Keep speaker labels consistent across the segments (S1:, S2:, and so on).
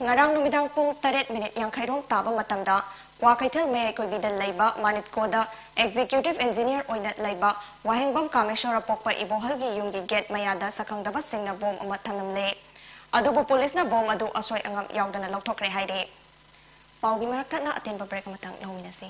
S1: Ngarang numidang pung 8 minute yang khairong taba matamda Wakaitel me koibida laiba manit koda executive engineer oina laiba wahengbam kameshwara pokpa ibohalgi yumgi gate mayada sakangdaba singna bom ama thamamle adubu police na bom adu asoi angam yaudana lokthokre haire paugi marakta na atenba break matang nauminasi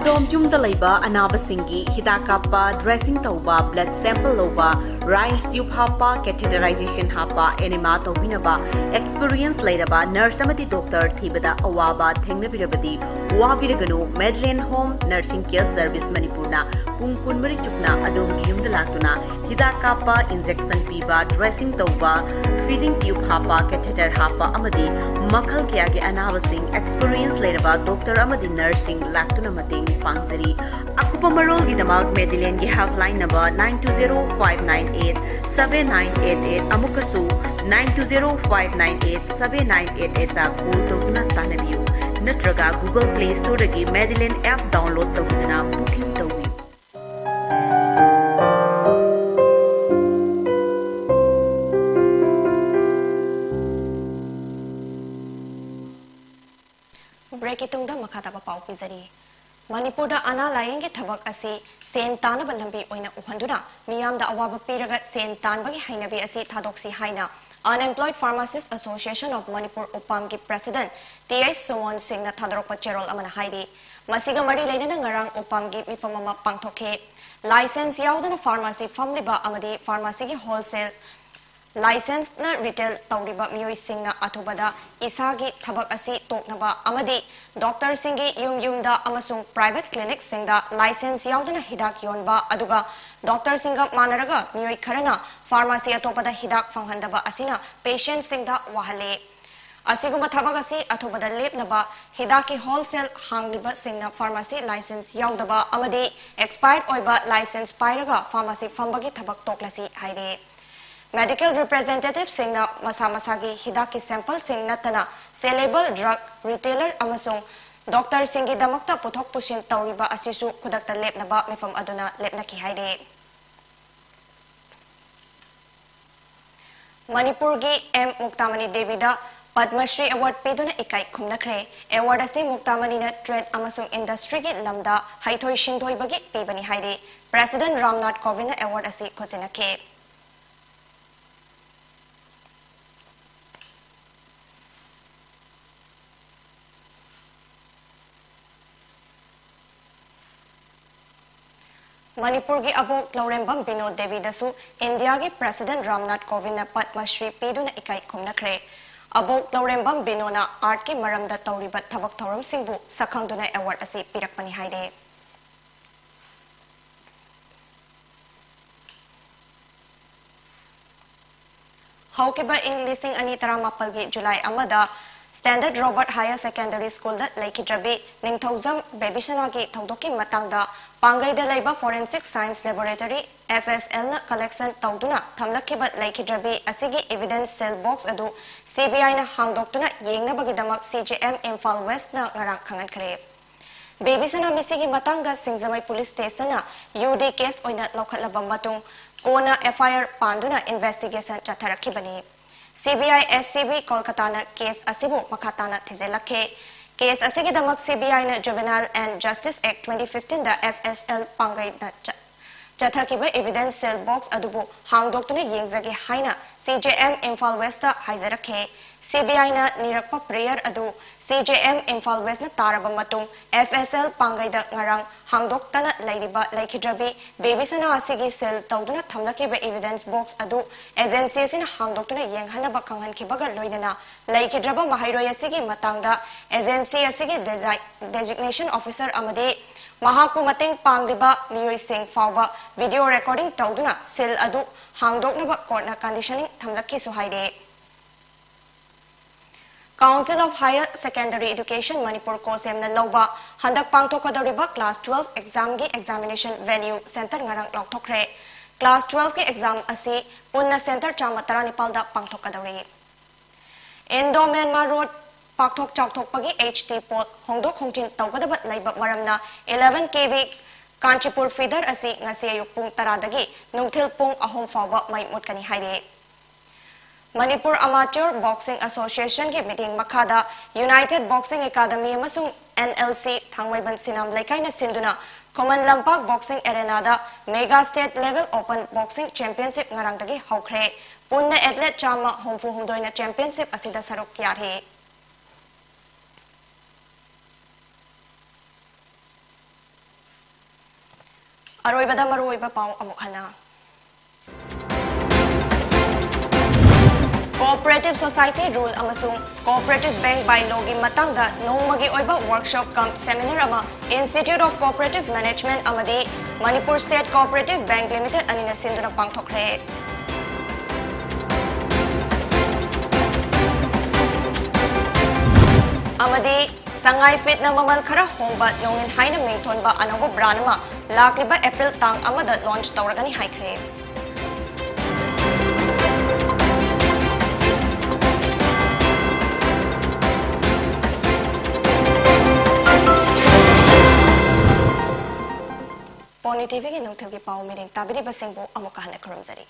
S2: Dom yumda laiba anabasingi hidakapa dressing tauba blood sample loba rice tube hapa catheterization hapa enema tobinaba experience lairaba nurse amati doctor thibada awaba thengnabirabadi wabiraganu Medland Home Nursing Care Service Manipurna pung kunmari chukna adom yumda latuna hidakapa injection piba dressing tauba feeding tube hapa catheter hapa amadi makhal kya ge anabasing experience lairaba doctor amadi nursing latuna Pangzari. Akupa Marol Gidamak Medellin gi helpline number 920-598-7988 Amukasu 920-598-7988 ta call tawna tanabiu natraga Google Play Store gi Medellin app download tawna booking tawi
S1: break itungda makata pa pau pizari Manipur da ana laying thabak asi sen tana balambi oina uhanduna miyam da awaba piraga sen tan bagi hainabi asi thadoksi haina Unemployed Pharmacists Association of Manipur Upam ki President TI Suwon Singh na thadrok pa cherol amana haidi masiga mari leina ngarang Upam gi mifamama pangthokhe license yaudana pharmacy famliba amadi pharmacy gi wholesale license na retail tawriba miyoi singna athubada isagi thabak asi toknaba amadi doctor singi yumda amasung private clinic singda license yaudana hidak yonba aduga doctor singa manaraga miyoi kharana pharmacy atopada hidak phanghandaba asina patient singda wahale asiguma thabak asi athubada lepnaba hidaki wholesale hangliba singna pharmacy license yaudaba amadi expired oiba license pairaga pharmacy fambagi thabak toklasi haire Medical representative singna masa-masagi hidaki sample sing natana sellable drug retailer amasung doctor singi damakta puthok pusin tawriba asisu kudakta lepnaba mifam aduna lepnaki haire Manipur gi M Muktamani Devi da Padma Shri Award peduna ikai khumnakre award ase Muktamani na trade amasung industry gi lamda haithoi shingdoi bagi pebani haire President Ramnath Kovind na award ase khojinake Manipur gi abok Laurembam Binod Devi dasu India gi President Ramnath Kovind na Padma Shri peduna ikai khumnakre abok Laurembam Binona art ki maramda tawriba thabak thoram singbu sakhangduna award ase pirakpani haire Haukiba in listing ani taramapal gi July amada Standard Robert Higher Secondary School da Laikhidrabi Ningthauzam Babysana gi thaudoki matangda Pangai da laiba Forensic Science Laboratory FSL na collection tawduna thamlakhiba Laikhidrabi asigi evidence cell box adu CBI na hangdoktuna yengna bagidamak CJM Imphal West na ngarang khangan khare Babysana misigi matangda Singzamai Police Station na UD case oina lokhatlaba matung kona FIR panduna investigation chatharakhibani CBI SCB Kolkata na case asibu makatana thizelakhe case asigi damak CBI na Juvenile and Justice Act 2015 da FSL pangai na chathakiba evidence cell box adubu hangdoktuna yengjage haina CJM Imphal West da haizarakhe CBI na nirakpa prayer adu CJM Imphal West na taraba matung FSL pangai da ngarang hangdoktana lairiba Laikhidrabi Babysana asigi cell tawduna thamlakiba evidence box adu agency sin hangdoktuna yenghanaba kanghankibaga loinana Laikhidraba mahairoy asigi matangda agency asigi designation officer amade Mahaku mateng pangliba miyoi sing fawba video recording tawduna cell adu hangdoknaba court na conditioning thamlaki suhaide Council of Higher Secondary Education Manipur Kosem na Loba Handak Pangthokadoriba Class 12 Exam gi Examination Venue Center ngarang lokthokre Class 12 ki exam asi punna center chamatara nipalda pangthokadori Indo Myanmar Road Pakthok Chokthok pagi HT Port Hongdok Hongchin tawgadaba laiba maramna 11 kV Kanchipur feeder asi ngasi ayuk pung 10 dagi nungthil pung 3 fawba mai mutkani haide Manipur Amateur Boxing Association ki meeting makada United Boxing Academy amasung NLC Thangmaiban Sinam Laikai na sinduna Common Lampak Boxing Arena da Mega State Level Open Boxing Championship ngarang dagi haukre punna athlete chama homfu humdoi na championship asida saruk kyarhi Aroibada maroiba pau amukhana Cooperative Society Rule amasung Cooperative Bank Bylaw gi matangda nongmagi oiba workshop camp seminar ama Institute of Cooperative Management amadi Manipur State Cooperative Bank Limited anina sinduna pangthokre amadi sangai fit na mamal khara homba nongin haina mingthon ba anabo branama lakliba April tang amada launch tawragani haikre Pony TV ki nongthil ki pau meeting tabiri basingbo amukahana kurumjari